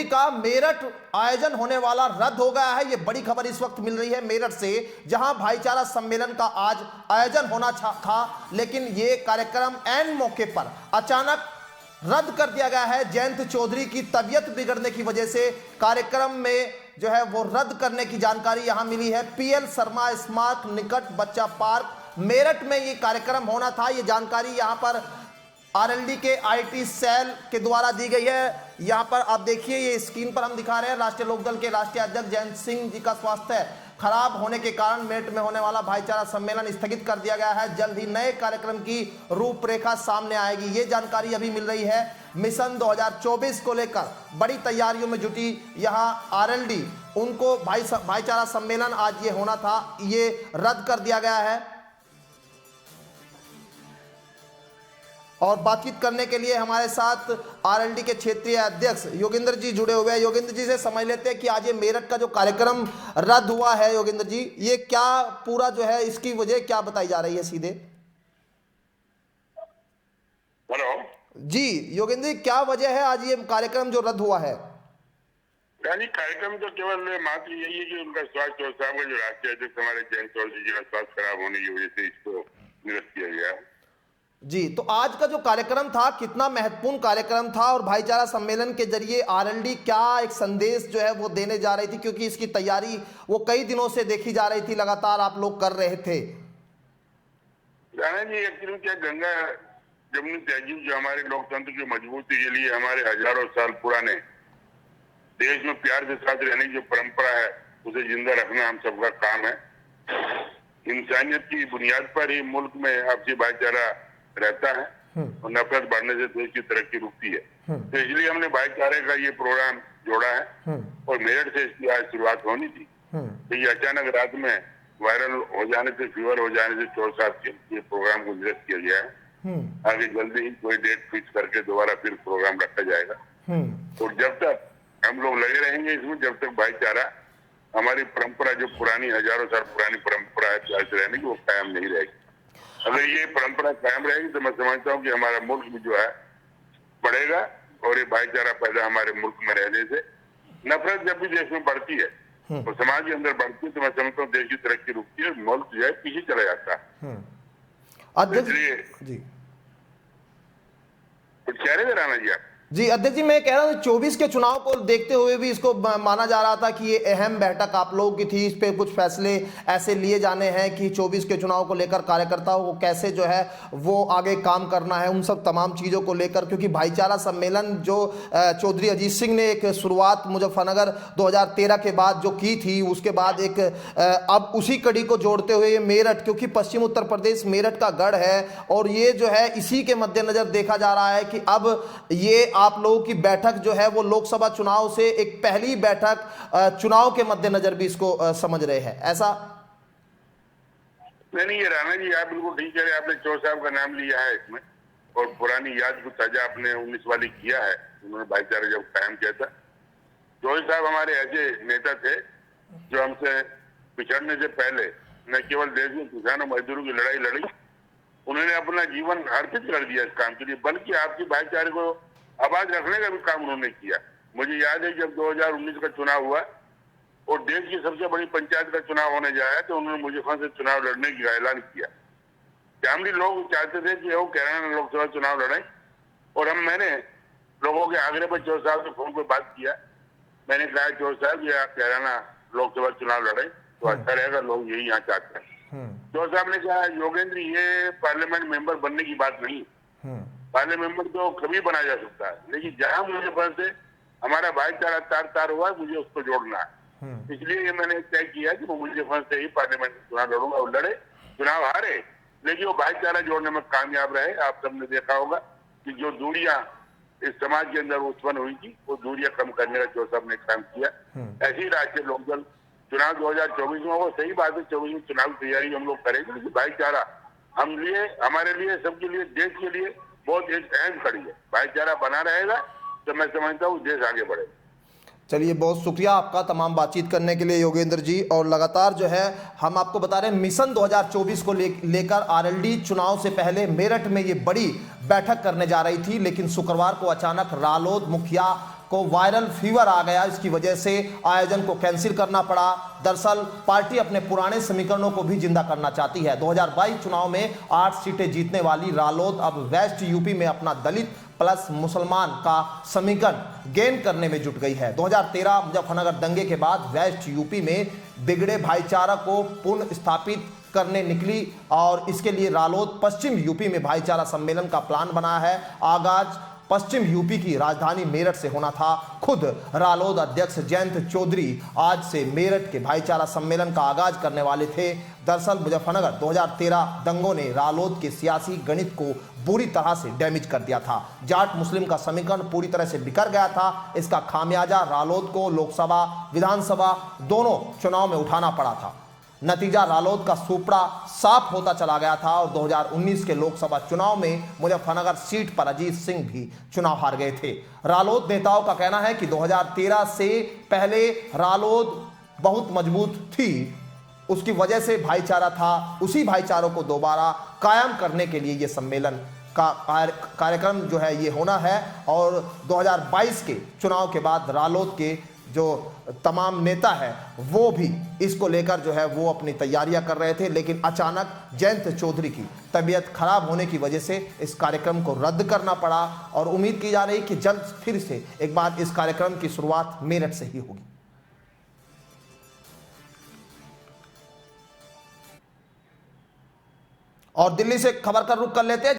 चौधरी का मेरठ आयोजन होने वाला रद्द हो गया है। यह बड़ी खबर इस वक्त मिल रही है मेरठ से, जहां भाईचारा सम्मेलन का आज आयोजन होना था, लेकिन यह कार्यक्रम ऐन मौके पर अचानक रद्द कर दिया गया है। जयंत चौधरी की तबीयत बिगड़ने की वजह से कार्यक्रम में जो है वो रद्द करने की जानकारी यहां मिली है। पीएल शर्मा स्मारक निकट बच्चा पार्क मेरठ में ये कार्यक्रम होना था। ये जानकारी यहां पर आरएलडी के आईटी सेल के द्वारा दी गई है। यहां पर आप देखिए, ये स्क्रीन पर हम दिखा रहे हैं, राष्ट्रीय लोकदल के राष्ट्रीय अध्यक्ष जयंत सिंह जी का स्वास्थ्य खराब होने के कारण मेरठ में होने वाला भाईचारा सम्मेलन स्थगित कर दिया गया है। जल्द ही नए कार्यक्रम की रूपरेखा सामने आएगी, ये जानकारी अभी मिल रही है। मिशन 2024 को लेकर बड़ी तैयारियों में जुटी यहां आरएलडी, उनको भाईचारा सम्मेलन आज ये होना था, ये रद्द कर दिया गया है। और बातचीत करने के लिए हमारे साथ आरएलडी के क्षेत्रीय अध्यक्ष योगेंद्र जी जुड़े हुए हैं। योगेंद्र जी से समझ लेते हैं कि आज ये मेरठ का जो कार्यक्रम रद्द हुआ है, योगेंद्र जी ये क्या पूरा जो है इसकी वजह क्या बताई जा रही है सीधे? हेलो जी योगेंद्र जी, क्या वजह है आज ये कार्यक्रम जो रद्द हुआ है? यानी कार्यक्रम तो केवल मात्र यही है कि उनका स्वास्थ्य और साहब का जो राष्ट्रीय अध्यक्ष हमारे जयंत चौधरी जी का स्वास्थ्य खराब होने की वजह से इसको निरस्त किया गया। जी, तो आज का जो कार्यक्रम था कितना महत्वपूर्ण कार्यक्रम था और भाईचारा सम्मेलन के जरिए आरएलडी क्या एक संदेश जो है वो देने जा रही थी, क्योंकि इसकी तैयारी वो कई दिनों से देखी जा रही थी, लगातार आप लोग कर रहे थे। राणा जी, एक्चुअली क्या, गंगा जमुनी तहजीब जो हमारे लोकतंत्र की मजबूती के लिए हमारे हजारों साल पुराने देश में प्यार के साथ रहने की जो परंपरा है उसे जिंदा रखना हम सबका काम है। इंसानियत की बुनियाद पर ही मुल्क में आपसी भाईचारा रहता है और नफरत बढ़ने से देश की तरक्की रुकती है। तो इसलिए हमने भाईचारे का ये प्रोग्राम जोड़ा है और मेरठ से इसकी आज शुरुआत होनी थी। तो ये अचानक रात में वायरल हो जाने से, फीवर हो जाने से चोर साहब के प्रोग्राम को निरस्त किया गया है। आगे जल्दी ही कोई डेट फिक्स करके दोबारा फिर प्रोग्राम रखा जाएगा। और जब तक हम लोग लगे रहेंगे इसमें, जब तक भाईचारा हमारी परंपरा जो पुरानी हजारों साल पुरानी परंपरा है प्यार से रहने की, वो कायम नहीं रहेगी। अगर ये परंपरा कायम रहेगी तो मैं समझता हूँ कि हमारा मुल्क भी जो है बढ़ेगा और ये भाईचारा पैदा हमारे मुल्क में रहने से, नफरत जब भी देश में बढ़ती है और समाज के अंदर बढ़ती है तो मैं समझता हूँ देश की तरक्की रुकती है, मुल्क जो है पीछे चला जाता है। इसलिए जी कुछ कह रहे थे राणा जी आप? जी अध्यक्ष जी, मैं कह रहा हूँ 24 के चुनाव को देखते हुए भी इसको माना जा रहा था कि ये अहम बैठक आप लोगों की थी, इस पे कुछ फैसले ऐसे लिए जाने हैं कि 24 के चुनाव को लेकर कार्यकर्ताओं को कैसे जो है वो आगे काम करना है, उन सब तमाम चीज़ों को लेकर, क्योंकि भाईचारा सम्मेलन जो चौधरी अजीत सिंह ने एक शुरुआत मुजफ्फरनगर 2013 के बाद जो की थी, उसके बाद एक अब उसी कड़ी को जोड़ते हुए ये मेरठ, क्योंकि पश्चिम उत्तर प्रदेश मेरठ का गढ़ है और ये जो है इसी के मद्देनजर देखा जा रहा है कि अब ये आप लोगों की बैठक जो है वो लोकसभा चुनाव से एक पहली बैठक चुनाव के मद्देनजर भी इसको समझ रहे हैं, ऐसा? नहीं, ये राणा जी आप बिल्कुल ठीक कह रहे हैं। आपने चौर साहब का नाम लिया है इसमें और पुरानी याद को ताजा आपने 19 वाली किया है। उन्होंने भाईचारा जब कायम किया था, चौर साहब हमारे ऐसे नेता थे जो हमसे पिछड़ने से पहले न केवल देश में किसानों मजदूरों की लड़ाई लड़ी, उन्होंने अपना जीवन अर्पित कर दिया इस काम के लिए, बल्कि आपसी भाईचारे को आवाज रखने का भी काम उन्होंने किया। मुझे याद है जब 2019 का चुनाव हुआ और देश की सबसे बड़ी पंचायत का चुनाव होने जा रहा है तो उन्होंने मुजफ्फरनगर से चुनाव लड़ने का ऐलान किया। फैमिली लोग चाहते थे कि वो कैराना लोकसभा चुनाव लड़े और मैंने लोगों के आग्रह पर चौर साहब से फोन पर बात किया। मैंने कहा चौर साहब ये आप कैराना लोकसभा चुनाव लड़े तो अच्छा रहेगा, लोग यही यहाँ चाहते हैं। चौर साहब ने कहा योगेंद्र ये पार्लियामेंट मेंबर बनने की बात नहीं, पार्लियामेंट मेंबर तो कभी बना जा सकता है, लेकिन जहां मुझे फर्ज से हमारा भाईचारा तार तार हुआ है मुझे उसको जोड़ना है। इसलिए ये मैंने तय किया कि वो मुझे फर्ज से ही पार्लियामेंट चुनाव लड़ूंगा। वो लड़े, चुनाव हारे, लेकिन वो भाईचारा जोड़ने में कामयाब रहे। आप सबने देखा होगा कि जो दूरियां इस समाज के अंदर उत्पन्न हुई थी वो दूरियां कम करने का चौर साहब ने काम किया। ऐसी राष्ट्रीय लोकदल चुनाव 2024 में, वो सही बात है 24 में चुनाव तैयारी हम लोग करेंगे, लेकिन भाईचारा हम लिए, हमारे लिए, सबके लिए, देश के लिए बहुत एक अहम कड़ी है। भाईचारा बना रहेगा तो मैं समझता हूँ देश आगे बढ़ेगा। चलिए, बहुत शुक्रिया आपका तमाम बातचीत करने के लिए योगेंद्र जी। और लगातार जो है हम आपको बता रहे हैं मिशन 2024 को लेकर आरएलडी चुनाव से पहले मेरठ में ये बड़ी बैठक करने जा रही थी, लेकिन शुक्रवार को अचानक रालोद मुखिया को वायरल फीवर आ गया, इसकी वजह से आयोजन को कैंसिल करना पड़ा। दरअसल पार्टी अपने पुराने समीकरणों को भी जिंदा करना चाहती है। 2022 चुनाव में 8 सीटें जीतने वाली रालोद अब वेस्ट यूपी में अपना दलित प्लस मुसलमान का समीकरण गेन करने में जुट गई है। 2013 मुजफ्फरनगर दंगे के बाद वेस्ट यूपी में बिगड़े भाईचारा को पुनः स्थापित करने निकली और इसके लिए रालोद पश्चिम यूपी में भाईचारा सम्मेलन का प्लान बना है। आगाज पश्चिम यूपी की राजधानी मेरठ से होना था। खुद रालोद अध्यक्ष जयंत चौधरी आज से मेरठ के भाईचारा सम्मेलन का आगाज करने वाले थे। दरअसल मुजफ्फरनगर 2013 दंगों ने रालोद के सियासी गणित को बुरी तरह से डैमेज कर दिया था। जाट मुस्लिम का समीकरण पूरी तरह से बिखर गया था। इसका खामियाजा रालोद को लोकसभा विधानसभा दोनों चुनाव में उठाना पड़ा था। नतीजा रालोद का सुपड़ा साफ होता चला गया था और 2019 के लोकसभा चुनाव में मुजफ्फरनगर सीट पर अजीत सिंह भी चुनाव हार गए थे। रालोद नेताओं का कहना है कि 2013 से पहले रालोद बहुत मजबूत थी, उसकी वजह से भाईचारा था। उसी भाईचारों को दोबारा कायम करने के लिए ये सम्मेलन का कार्यक्रम जो है ये होना है। और 2022 के चुनाव के बाद रालोद के जो तमाम नेता है वो भी इसको लेकर जो है वो अपनी तैयारियां कर रहे थे, लेकिन अचानक जयंत चौधरी की तबीयत खराब होने की वजह से इस कार्यक्रम को रद्द करना पड़ा और उम्मीद की जा रही कि जल्द फिर से एक बार इस कार्यक्रम की शुरुआत मेरठ से ही होगी। और दिल्ली से खबर का रुख कर लेते हैं।